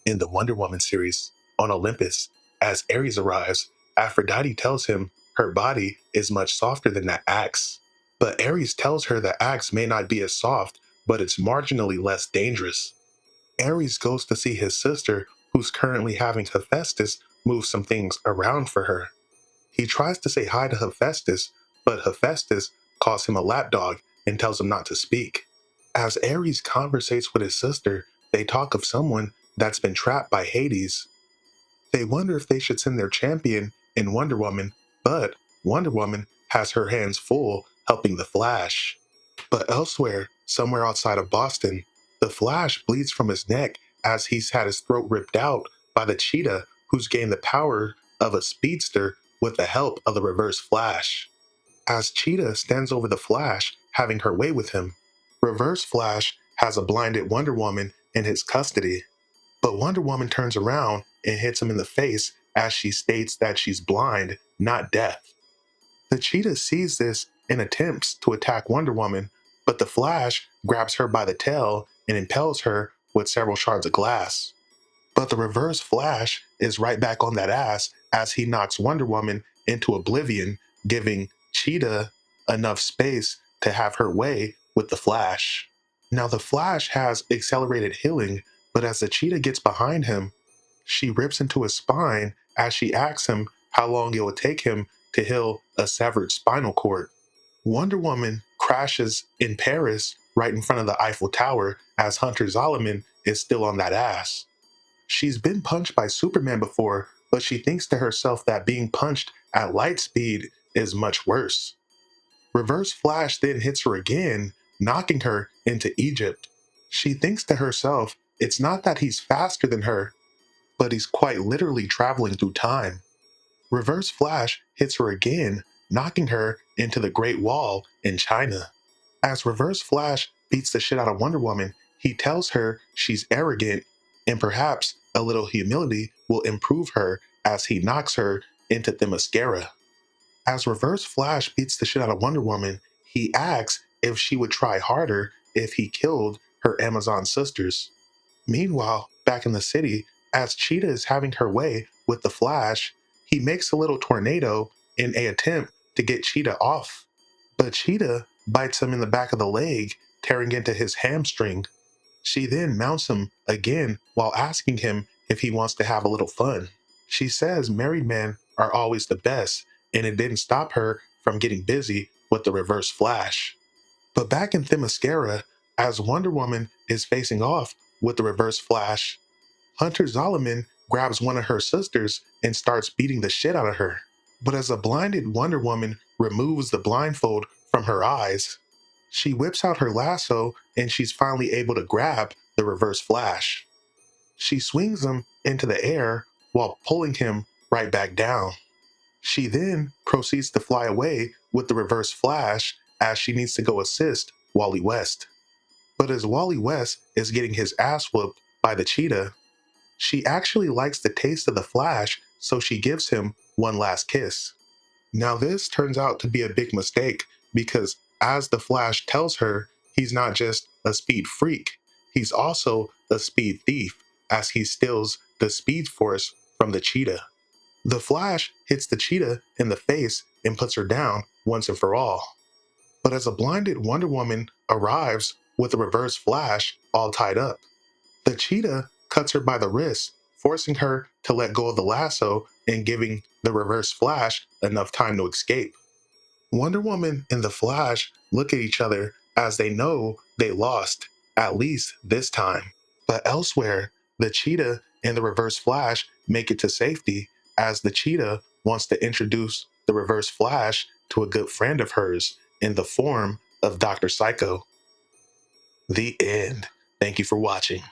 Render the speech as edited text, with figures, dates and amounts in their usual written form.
In the Wonder Woman series, on Olympus, as Ares arrives, Aphrodite tells him her body is much softer than that axe. But Ares tells her the axe may not be as soft, but it's marginally less dangerous. Ares goes to see his sister, who's currently having Hephaestus move some things around for her. He tries to say hi to Hephaestus, but Hephaestus calls him a lapdog and tells him not to speak. As Ares conversates with his sister, they talk of someone that's been trapped by Hades. They wonder if they should send their champion in Wonder Woman, but Wonder Woman has her hands full helping the Flash. But elsewhere, somewhere outside of Boston, the Flash bleeds from his neck as he's had his throat ripped out by the Cheetah, who's gained the power of a speedster with the help of the Reverse Flash. As Cheetah stands over the Flash, having her way with him, Reverse Flash has a blinded Wonder Woman in his custody. But Wonder Woman turns around and hits him in the face as she states that she's blind, not deaf. The Cheetah sees this and attempts to attack Wonder Woman, but the Flash grabs her by the tail and impales her with several shards of glass. But the Reverse Flash is right back on that ass as he knocks Wonder Woman into oblivion, giving Cheetah enough space to have her way with the Flash. Now, the Flash has accelerated healing, but as the Cheetah gets behind him, she rips into his spine as she asks him how long it would take him to heal a severed spinal cord. Wonder Woman crashes in Paris right in front of the Eiffel Tower as Hunter Zolomon is still on that ass. She's been punched by Superman before, but she thinks to herself that being punched at light speed is much worse. Reverse Flash then hits her again, knocking her into Egypt. She thinks to herself it's not that he's faster than her, but he's quite literally traveling through time. Reverse Flash hits her again, knocking her into the Great Wall in China. As Reverse Flash beats the shit out of Wonder Woman, he tells her she's arrogant and perhaps a little humility will improve her as he knocks her into Themyscira. As Reverse Flash beats the shit out of Wonder Woman, he asks if she would try harder if he killed her Amazon sisters. Meanwhile, back in the city, as Cheetah is having her way with the Flash, he makes a little tornado in an attempt to get Cheetah off. But Cheetah bites him in the back of the leg, tearing into his hamstring. She then mounts him again while asking him if he wants to have a little fun. She says married men are always the best, and it didn't stop her from getting busy with the Reverse Flash. But back in Themyscira, as Wonder Woman is facing off with the Reverse Flash, Hunter Zolomon grabs one of her sisters and starts beating the shit out of her. But as a blinded Wonder Woman removes the blindfold from her eyes, she whips out her lasso and she's finally able to grab the Reverse Flash. She swings him into the air while pulling him right back down. She then proceeds to fly away with the Reverse Flash as she needs to go assist Wally West. But as Wally West is getting his ass whooped by the Cheetah, she actually likes the taste of the Flash, so she gives him one last kiss. Now this turns out to be a big mistake because as the Flash tells her, he's not just a speed freak, he's also a speed thief as he steals the Speed Force from the Cheetah. The Flash hits the Cheetah in the face and puts her down once and for all. But as a blinded Wonder Woman arrives with a Reverse Flash all tied up, the Cheetah cuts her by the wrist, forcing her to let go of the lasso and giving the Reverse Flash enough time to escape. Wonder Woman and the Flash look at each other as they know they lost, at least this time. But elsewhere, the Cheetah and the Reverse Flash make it to safety as the Cheetah wants to introduce the Reverse Flash to a good friend of hers in the form of Dr. Psycho. The end. Thank you for watching.